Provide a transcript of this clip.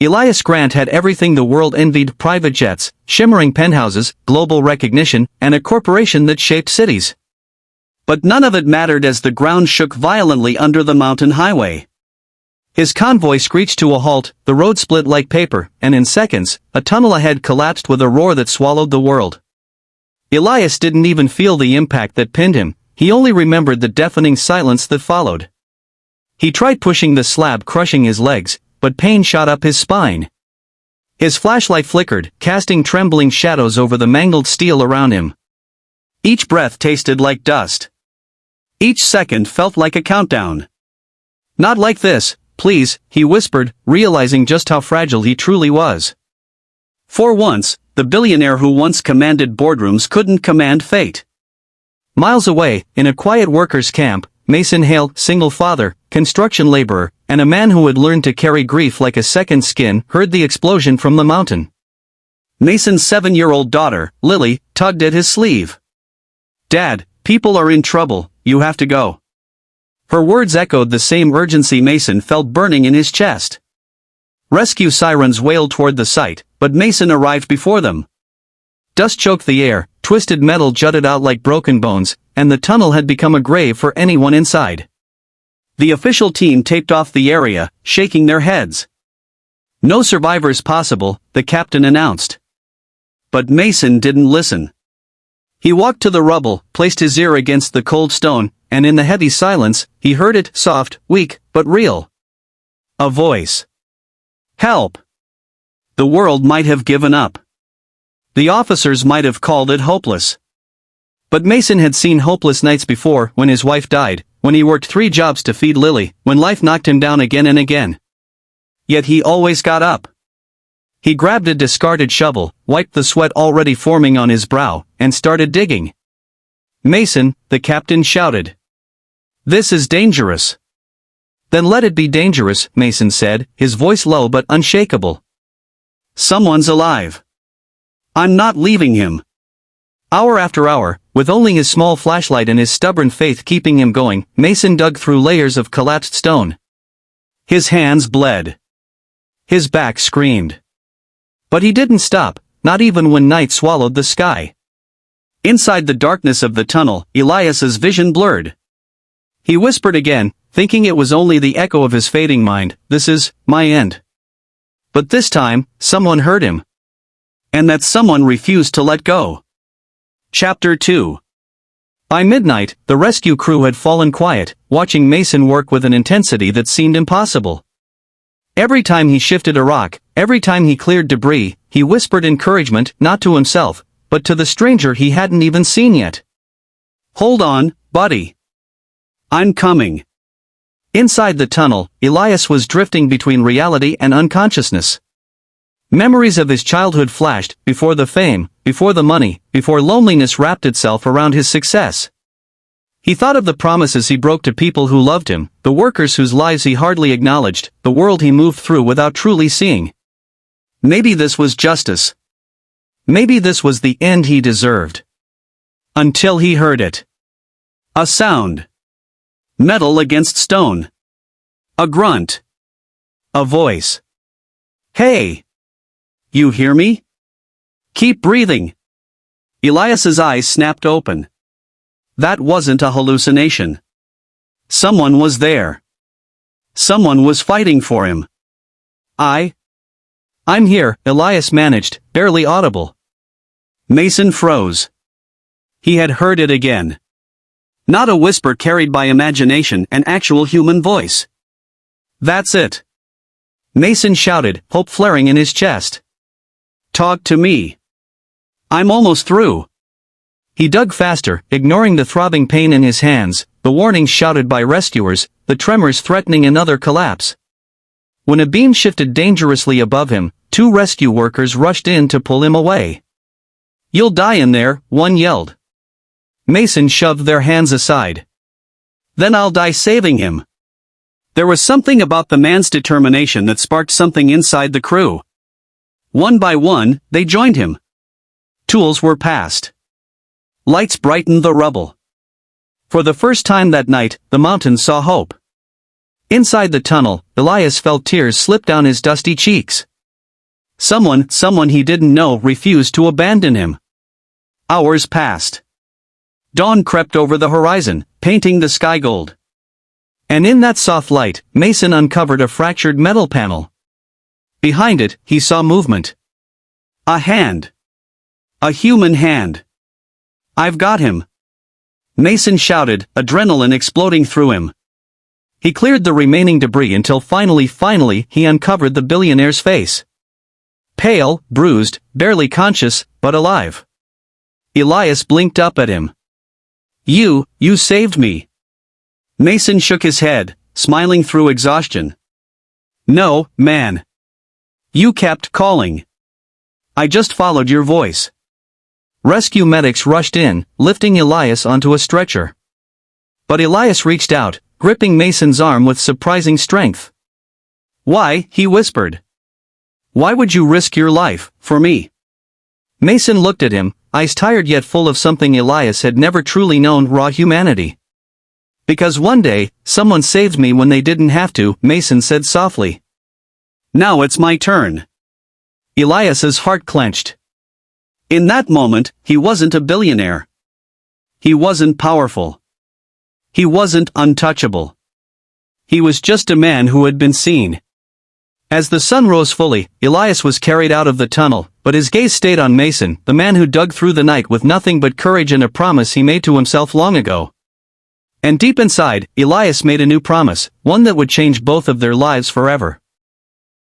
Elias Grant had everything the world envied: private jets, shimmering penthouses, global recognition, and a corporation that shaped cities. But none of it mattered as the ground shook violently under the mountain highway. His convoy screeched to a halt, the road split like paper, and in seconds, a tunnel ahead collapsed with a roar that swallowed the world. Elias didn't even feel the impact that pinned him, he only remembered the deafening silence that followed. He tried pushing the slab, crushing his legs, but pain shot up his spine. His flashlight flickered, casting trembling shadows over the mangled steel around him. Each breath tasted like dust. Each second felt like a countdown. "Not like this, please," he whispered, realizing just how fragile he truly was. For once, the billionaire who once commanded boardrooms couldn't command fate. Miles away, in a quiet workers' camp, Mason Hale, single father, construction laborer, and a man who had learned to carry grief like a second skin, heard the explosion from the mountain. Mason's 7-year-old daughter, Lily, tugged at his sleeve. "Dad, people are in trouble, you have to go." Her words echoed the same urgency Mason felt burning in his chest. Rescue sirens wailed toward the site, but Mason arrived before them. Dust choked the air, twisted metal jutted out like broken bones, and the tunnel had become a grave for anyone inside. The official team taped off the area, shaking their heads. "No survivors possible," the captain announced. But Mason didn't listen. He walked to the rubble, placed his ear against the cold stone, and in the heavy silence, he heard it, soft, weak, but real. A voice. "Help!" The world might have given up. The officers might have called it hopeless. But Mason had seen hopeless nights before, when his wife died, when he worked 3 jobs to feed Lily, when life knocked him down again and again. Yet he always got up. He grabbed a discarded shovel, wiped the sweat already forming on his brow, and started digging. "Mason," the captain shouted. "This is dangerous." "Then let it be dangerous," Mason said, his voice low but unshakable. "Someone's alive. I'm not leaving him." Hour after hour, with only his small flashlight and his stubborn faith keeping him going, Mason dug through layers of collapsed stone. His hands bled. His back screamed. But he didn't stop, not even when night swallowed the sky. Inside the darkness of the tunnel, Elias's vision blurred. He whispered again, thinking it was only the echo of his fading mind, "This is my end." But this time, someone heard him. And that someone refused to let go. Chapter 2. By midnight, the rescue crew had fallen quiet, watching Mason work with an intensity that seemed impossible. Every time he shifted a rock, every time he cleared debris, he whispered encouragement, not to himself, but to the stranger he hadn't even seen yet. "Hold on, buddy. I'm coming." Inside the tunnel, Elias was drifting between reality and unconsciousness. Memories of his childhood flashed, before the fame, before the money, before loneliness wrapped itself around his success. He thought of the promises he broke to people who loved him, the workers whose lives he hardly acknowledged, the world he moved through without truly seeing. Maybe this was justice. Maybe this was the end he deserved. Until he heard it. A sound. Metal against stone. A grunt. A voice. "Hey! You hear me? Keep breathing." Elias's eyes snapped open. That wasn't a hallucination. Someone was there. Someone was fighting for him. I'm here," Elias managed, barely audible. Mason froze. He had heard it again. Not a whisper carried by imagination, an actual human voice. "That's it." Mason shouted, hope flaring in his chest. "Talk to me. I'm almost through." He dug faster, ignoring the throbbing pain in his hands, the warnings shouted by rescuers, the tremors threatening another collapse. When a beam shifted dangerously above him, 2 rescue workers rushed in to pull him away. "You'll die in there," one yelled. Mason shoved their hands aside. "Then I'll die saving him." There was something about the man's determination that sparked something inside the crew. One by one, they joined him. Tools were passed. Lights brightened the rubble. For the first time that night, the mountain saw hope. Inside the tunnel, Elias felt tears slip down his dusty cheeks. Someone he didn't know refused to abandon him. Hours passed. Dawn crept over the horizon, painting the sky gold. And in that soft light, Mason uncovered a fractured metal panel. Behind it, he saw movement. A hand. A human hand. "I've got him!" Mason shouted, adrenaline exploding through him. He cleared the remaining debris until finally he uncovered the billionaire's face. Pale, bruised, barely conscious, but alive. Elias blinked up at him. You saved me." Mason shook his head, smiling through exhaustion. "No, man. You kept calling. I just followed your voice." Rescue medics rushed in, lifting Elias onto a stretcher. But Elias reached out, gripping Mason's arm with surprising strength. "Why?" he whispered. "Why would you risk your life, for me?" Mason looked at him, eyes tired yet full of something Elias had never truly known: raw humanity. "Because one day, someone saved me when they didn't have to," Mason said softly. "Now it's my turn." Elias's heart clenched. In that moment, he wasn't a billionaire. He wasn't powerful. He wasn't untouchable. He was just a man who had been seen. As the sun rose fully, Elias was carried out of the tunnel, but his gaze stayed on Mason, the man who dug through the night with nothing but courage and a promise he made to himself long ago. And deep inside, Elias made a new promise, one that would change both of their lives forever.